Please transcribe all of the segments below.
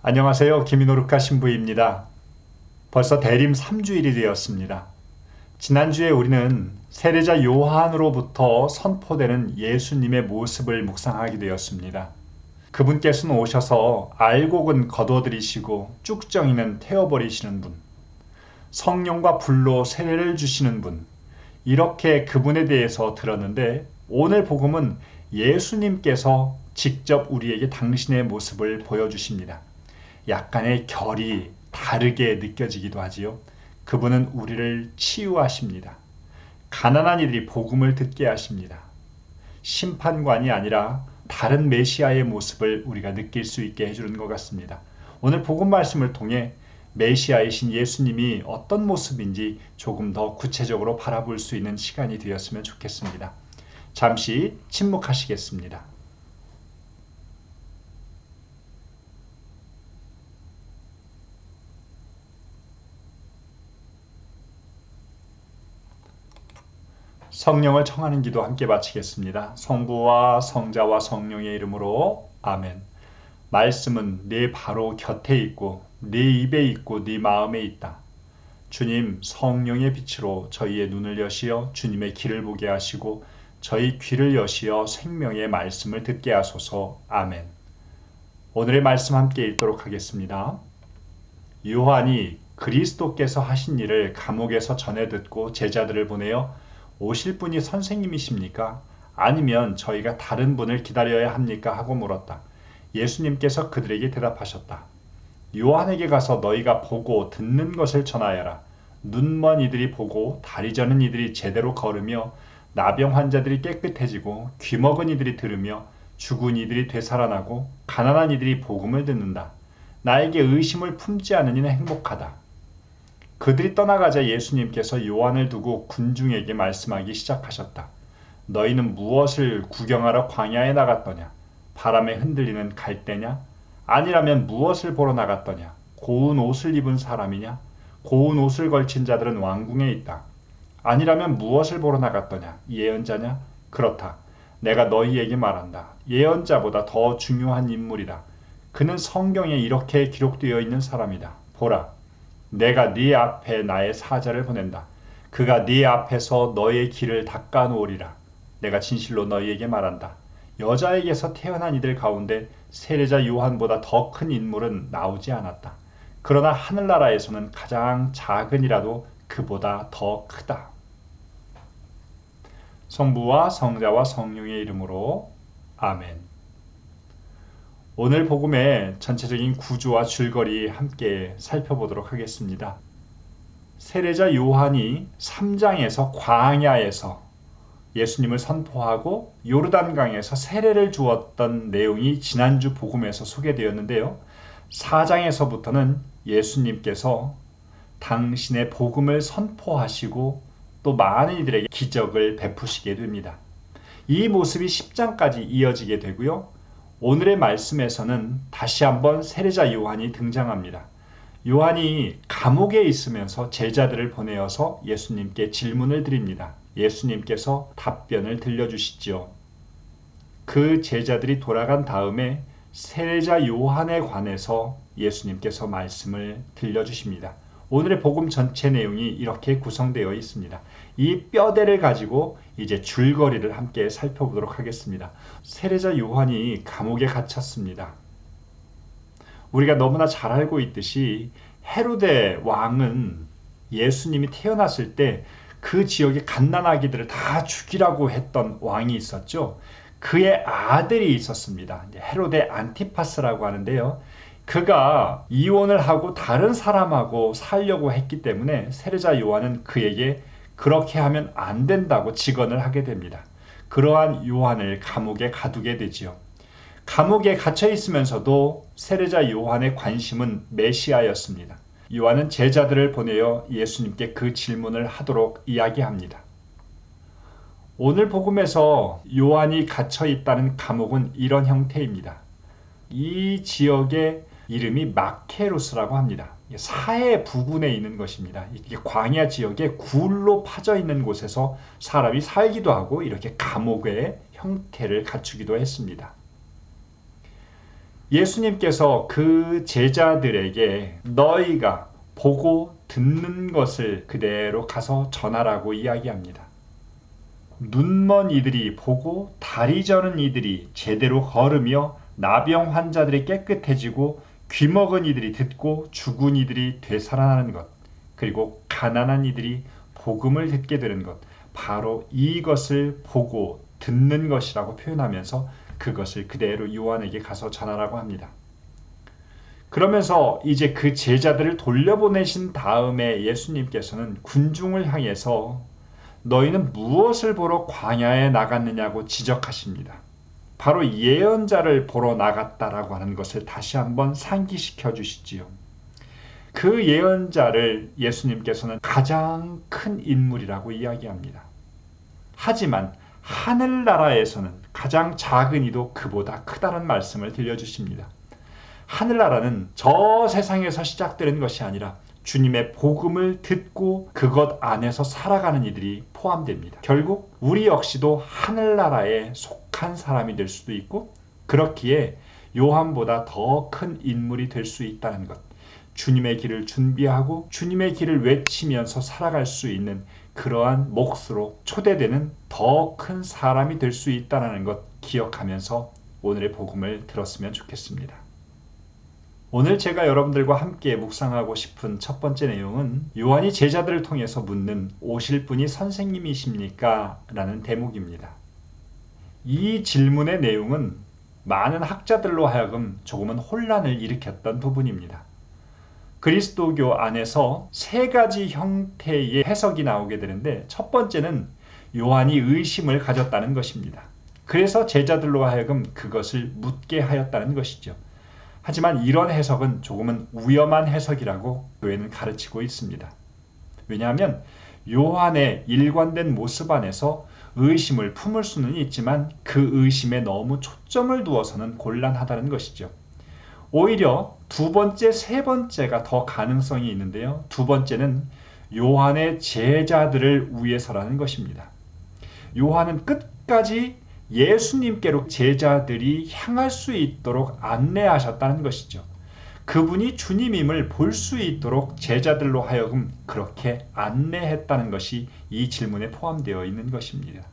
안녕하세요. 김인호르카 신부입니다. 벌써 대림 3주일이 되었습니다. 지난주에 우리는 세례자 요한으로부터 선포되는 예수님의 모습을 묵상하게 되었습니다. 그분께서는 오셔서 알곡은 거둬들이시고 쭉정이는 태워버리시는 분, 성령과 불로 세례를 주시는 분, 이렇게 그분에 대해서 들었는데 오늘 복음은 예수님께서 직접 우리에게 당신의 모습을 보여주십니다. 약간의 결이 다르게 느껴지기도 하지요. 그분은 우리를 치유하십니다. 가난한 이들이 복음을 듣게 하십니다. 심판관이 아니라 다른 메시아의 모습을 우리가 느낄 수 있게 해주는 것 같습니다. 오늘 복음 말씀을 통해 메시아이신 예수님이 어떤 모습인지 조금 더 구체적으로 바라볼 수 있는 시간이 되었으면 좋겠습니다. 잠시 침묵하시겠습니다. 성령을 청하는 기도 함께 바치겠습니다. 성부와 성자와 성령의 이름으로 아멘. 말씀은 네 바로 곁에 있고 네 입에 있고 네 마음에 있다. 주님, 성령의 빛으로 저희의 눈을 여시어 주님의 길을 보게 하시고 저희 귀를 여시어 생명의 말씀을 듣게 하소서. 아멘. 오늘의 말씀 함께 읽도록 하겠습니다. 요한이 그리스도께서 하신 일을 감옥에서 전해 듣고 제자들을 보내어 오실 분이 선생님이십니까? 아니면 저희가 다른 분을 기다려야 합니까? 하고 물었다. 예수님께서 그들에게 대답하셨다. 요한에게 가서 너희가 보고 듣는 것을 전하여라. 눈먼 이들이 보고 다리 저는 이들이 제대로 걸으며 나병 환자들이 깨끗해지고 귀먹은 이들이 들으며 죽은 이들이 되살아나고 가난한 이들이 복음을 듣는다. 나에게 의심을 품지 않은 이는 행복하다. 그들이 떠나가자 예수님께서 요한을 두고 군중에게 말씀하기 시작하셨다. 너희는 무엇을 구경하러 광야에 나갔더냐? 바람에 흔들리는 갈대냐? 아니라면 무엇을 보러 나갔더냐? 고운 옷을 입은 사람이냐? 고운 옷을 걸친 자들은 왕궁에 있다. 아니라면 무엇을 보러 나갔더냐? 예언자냐? 그렇다. 내가 너희에게 말한다. 예언자보다 더 중요한 인물이다. 그는 성경에 이렇게 기록되어 있는 사람이다. 보라. 내가 네 앞에 나의 사자를 보낸다. 그가 네 앞에서 너의 길을 닦아 놓으리라. 내가 진실로 너희에게 말한다. 여자에게서 태어난 이들 가운데 세례자 요한보다 더 큰 인물은 나오지 않았다. 그러나 하늘나라에서는 가장 작은 이라도 그보다 더 크다. 성부와 성자와 성령의 이름으로 아멘. 오늘 복음의 전체적인 구조와 줄거리 함께 살펴보도록 하겠습니다. 세례자 요한이 3장에서 광야에서 예수님을 선포하고 요르단강에서 세례를 주었던 내용이 지난주 복음에서 소개되었는데요. 4장에서부터는 예수님께서 당신의 복음을 선포하시고 또 많은 이들에게 기적을 베푸시게 됩니다. 이 모습이 10장까지 이어지게 되고요. 오늘의 말씀에서는 다시 한번 세례자 요한이 등장합니다. 요한이 감옥에 있으면서 제자들을 보내어서 예수님께 질문을 드립니다. 예수님께서 답변을 들려주시죠. 그 제자들이 돌아간 다음에 세례자 요한에 관해서 예수님께서 말씀을 들려주십니다. 오늘의 복음 전체 내용이 이렇게 구성되어 있습니다. 이 뼈대를 가지고 이제 줄거리를 함께 살펴보도록 하겠습니다. 세례자 요한이 감옥에 갇혔습니다. 우리가 너무나 잘 알고 있듯이 헤로데 왕은 예수님이 태어났을 때 그 지역의 갓난아기들을 다 죽이라고 했던 왕이 있었죠. 그의 아들이 있었습니다. 헤로데 안티파스라고 하는데요. 그가 이혼을 하고 다른 사람하고 살려고 했기 때문에 세례자 요한은 그에게 그렇게 하면 안 된다고 직언을 하게 됩니다. 그러한 요한을 감옥에 가두게 되지요. 감옥에 갇혀 있으면서도 세례자 요한의 관심은 메시아였습니다. 요한은 제자들을 보내어 예수님께 그 질문을 하도록 이야기합니다. 오늘 복음에서 요한이 갇혀 있다는 감옥은 이런 형태입니다. 이 지역의 이름이 마케루스라고 합니다. 사해 부근에 있는 것입니다. 이게 광야 지역에 굴로 파져 있는 곳에서 사람이 살기도 하고 이렇게 감옥의 형태를 갖추기도 했습니다. 예수님께서 그 제자들에게 너희가 보고 듣는 것을 그대로 가서 전하라고 이야기합니다. 눈먼 이들이 보고 다리 저는 이들이 제대로 걸으며 나병 환자들이 깨끗해지고 귀먹은 이들이 듣고 죽은 이들이 되살아나는 것, 그리고 가난한 이들이 복음을 듣게 되는 것, 바로 이것을 보고 듣는 것이라고 표현하면서 그것을 그대로 요한에게 가서 전하라고 합니다. 그러면서 이제 그 제자들을 돌려보내신 다음에 예수님께서는 군중을 향해서 너희는 무엇을 보러 광야에 나갔느냐고 지적하십니다. 바로 예언자를 보러 나갔다라고 하는 것을 다시 한번 상기시켜 주시지요. 그 예언자를 예수님께서는 가장 큰 인물이라고 이야기합니다. 하지만 하늘나라에서는 가장 작은 이도 그보다 크다는 말씀을 들려주십니다. 하늘나라는 저 세상에서 시작되는 것이 아니라 주님의 복음을 듣고 그것 안에서 살아가는 이들이 포함됩니다. 결국 우리 역시도 하늘나라에 속한 사람이 될 수도 있고, 그렇기에 요한보다 더 큰 인물이 될 수 있다는 것, 주님의 길을 준비하고 주님의 길을 외치면서 살아갈 수 있는 그러한 몫으로 초대되는 더 큰 사람이 될 수 있다는 것 기억하면서 오늘의 복음을 들었으면 좋겠습니다. 오늘 제가 여러분들과 함께 묵상하고 싶은 첫 번째 내용은 요한이 제자들을 통해서 묻는 오실 분이 선생님이십니까? 라는 대목입니다. 이 질문의 내용은 많은 학자들로 하여금 조금은 혼란을 일으켰던 부분입니다. 그리스도교 안에서 세 가지 형태의 해석이 나오게 되는데, 첫 번째는 요한이 의심을 가졌다는 것입니다. 그래서 제자들로 하여금 그것을 묻게 하였다는 것이죠. 하지만 이런 해석은 조금은 위험한 해석이라고 교회는 가르치고 있습니다. 왜냐하면 요한의 일관된 모습 안에서 의심을 품을 수는 있지만 그 의심에 너무 초점을 두어서는 곤란하다는 것이죠. 오히려 두 번째, 세 번째가 더 가능성이 있는데요. 두 번째는 요한의 제자들을 위해서라는 것입니다. 요한은 끝까지 예수님께로 제자들이 향할 수 있도록 안내하셨다는 것이죠. 그분이 주님임을 볼 수 있도록 제자들로 하여금 그렇게 안내했다는 것이 이 질문에 포함되어 있는 것입니다.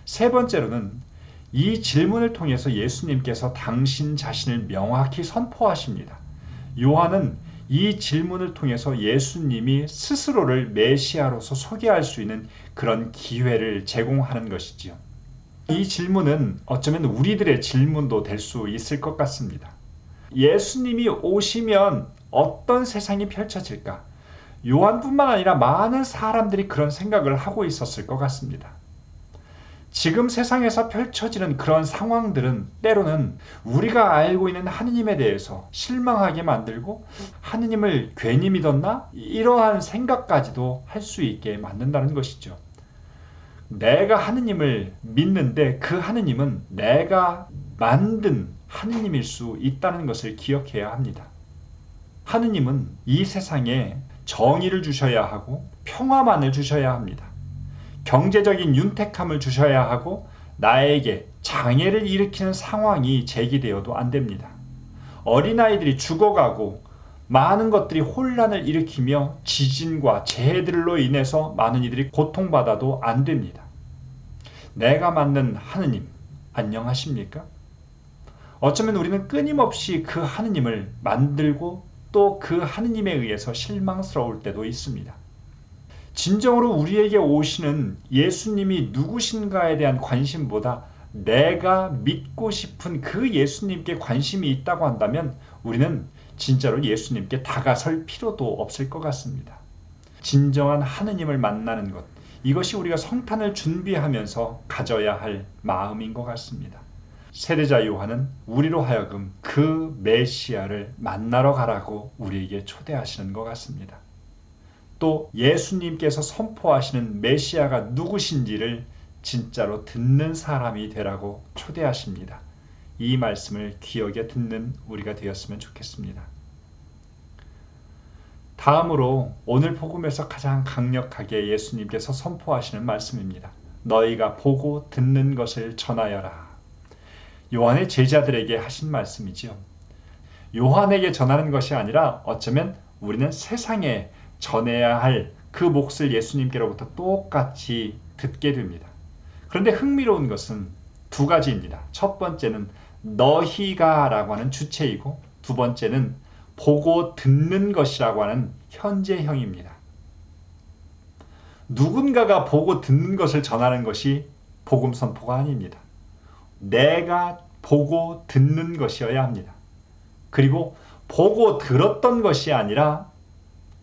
세 번째로는 이 질문을 통해서 예수님께서 당신 자신을 명확히 선포하십니다. 요한은 이 질문을 통해서 예수님이 스스로를 메시아로서 소개할 수 있는 그런 기회를 제공하는 것이지요. 이 질문은 어쩌면 우리들의 질문도 될 수 있을 것 같습니다. 예수님이 오시면 어떤 세상이 펼쳐질까? 요한뿐만 아니라 많은 사람들이 그런 생각을 하고 있었을 것 같습니다. 지금 세상에서 펼쳐지는 그런 상황들은 때로는 우리가 알고 있는 하느님에 대해서 실망하게 만들고, 하느님을 괜히 믿었나? 이러한 생각까지도 할 수 있게 만든다는 것이죠. 내가 하느님을 믿는데 그 하느님은 내가 만든 하느님일 수 있다는 것을 기억해야 합니다. 하느님은 이 세상에 정의를 주셔야 하고 평화만을 주셔야 합니다. 경제적인 윤택함을 주셔야 하고 나에게 장애를 일으키는 상황이 제기되어도 안 됩니다. 어린아이들이 죽어가고 많은 것들이 혼란을 일으키며 지진과 재해들로 인해서 많은 이들이 고통받아도 안 됩니다. 내가 만든 하느님 안녕하십니까? 어쩌면 우리는 끊임없이 그 하느님을 만들고 또 그 하느님에 의해서 실망스러울 때도 있습니다. 진정으로 우리에게 오시는 예수님이 누구신가에 대한 관심보다 내가 믿고 싶은 그 예수님께 관심이 있다고 한다면 우리는 진짜로 예수님께 다가설 필요도 없을 것 같습니다. 진정한 하느님을 만나는 것, 이것이 우리가 성탄을 준비하면서 가져야 할 마음인 것 같습니다. 세례자 요한은 우리로 하여금 그 메시아를 만나러 가라고 우리에게 초대하시는 것 같습니다. 또 예수님께서 선포하시는 메시아가 누구신지를 진짜로 듣는 사람이 되라고 초대하십니다. 이 말씀을 기억에 듣는 우리가 되었으면 좋겠습니다. 다음으로 오늘 복음에서 가장 강력하게 예수님께서 선포하시는 말씀입니다. 너희가 보고 듣는 것을 전하여라. 요한의 제자들에게 하신 말씀이지요. 요한에게 전하는 것이 아니라 어쩌면 우리는 세상에 전해야 할 그 몫을 예수님께로부터 똑같이 듣게 됩니다. 그런데 흥미로운 것은 두 가지입니다. 첫 번째는 너희가 라고 하는 주체이고, 두 번째는 보고 듣는 것이라고 하는 현재형입니다. 누군가가 보고 듣는 것을 전하는 것이 복음 선포가 아닙니다. 내가 보고 듣는 것이어야 합니다. 그리고 보고 들었던 것이 아니라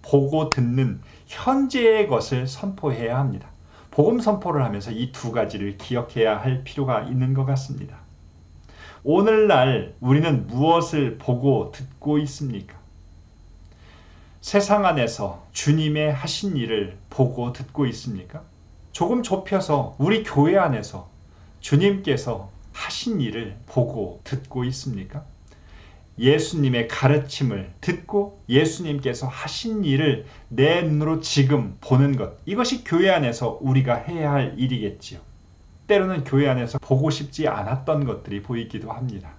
보고 듣는 현재의 것을 선포해야 합니다. 복음 선포를 하면서 이 두 가지를 기억해야 할 필요가 있는 것 같습니다. 오늘날 우리는 무엇을 보고 듣고 있습니까? 세상 안에서 주님의 하신 일을 보고 듣고 있습니까? 조금 좁혀서 우리 교회 안에서 주님께서 하신 일을 보고 듣고 있습니까? 예수님의 가르침을 듣고 예수님께서 하신 일을 내 눈으로 지금 보는 것, 이것이 교회 안에서 우리가 해야 할 일이겠지요. 때로는 교회 안에서 보고 싶지 않았던 것들이 보이기도 합니다.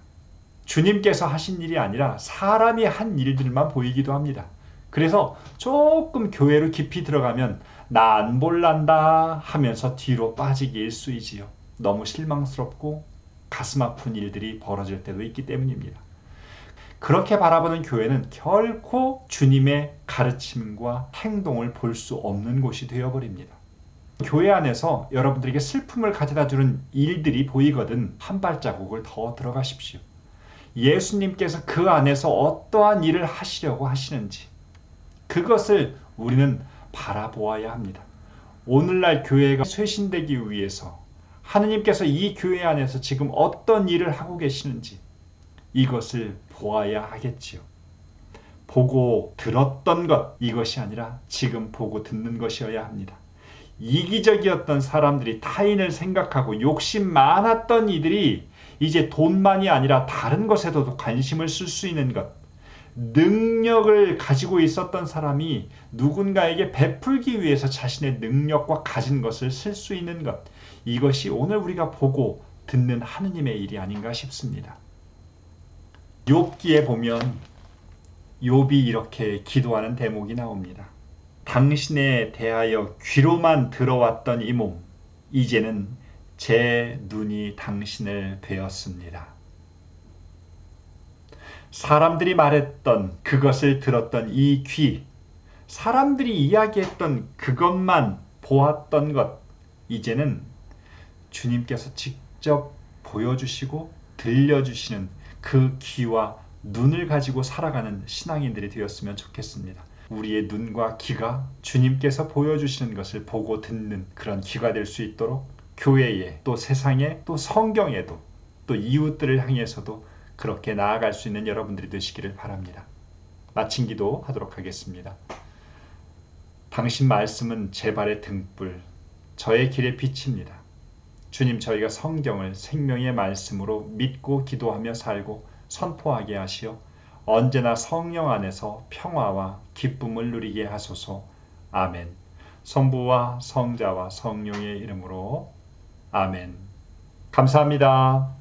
주님께서 하신 일이 아니라 사람이 한 일들만 보이기도 합니다. 그래서 조금 교회로 깊이 들어가면 나 안 볼란다 하면서 뒤로 빠지기 일쑤이지요. 너무 실망스럽고 가슴 아픈 일들이 벌어질 때도 있기 때문입니다. 그렇게 바라보는 교회는 결코 주님의 가르침과 행동을 볼 수 없는 곳이 되어버립니다. 교회 안에서 여러분들에게 슬픔을 가져다 주는 일들이 보이거든 한 발자국을 더 들어가십시오. 예수님께서 그 안에서 어떠한 일을 하시려고 하시는지 그것을 우리는 바라보아야 합니다. 오늘날 교회가 쇄신되기 위해서 하느님께서 이 교회 안에서 지금 어떤 일을 하고 계시는지 이것을 보아야 하겠지요. 보고 들었던 것, 이것이 아니라 지금 보고 듣는 것이어야 합니다. 이기적이었던 사람들이 타인을 생각하고 욕심 많았던 이들이 이제 돈만이 아니라 다른 것에도 관심을 쓸 수 있는 것, 능력을 가지고 있었던 사람이 누군가에게 베풀기 위해서 자신의 능력과 가진 것을 쓸 수 있는 것, 이것이 오늘 우리가 보고 듣는 하느님의 일이 아닌가 싶습니다. 욥기에 보면 욥이 이렇게 기도하는 대목이 나옵니다. 당신에 대하여 귀로만 들어왔던 이 몸, 이제는 제 눈이 당신을 뵈었습니다. 사람들이 말했던 그것을 들었던 이 귀, 사람들이 이야기했던 그것만 보았던 것, 이제는 주님께서 직접 보여주시고 들려주시는 그 귀와 눈을 가지고 살아가는 신앙인들이 되었으면 좋겠습니다. 우리의 눈과 귀가 주님께서 보여주시는 것을 보고 듣는 그런 귀가 될 수 있도록 교회에 또 세상에 또 성경에도 또 이웃들을 향해서도 그렇게 나아갈 수 있는 여러분들이 되시기를 바랍니다. 마친 기도 하도록 하겠습니다. 당신 말씀은 제 발의 등불, 저의 길의 빛입니다. 주님, 저희가 성경을 생명의 말씀으로 믿고 기도하며 살고 선포하게 하시어 언제나 성령 안에서 평화와 기쁨을 누리게 하소서. 아멘. 성부와 성자와 성령의 이름으로 아멘. 감사합니다.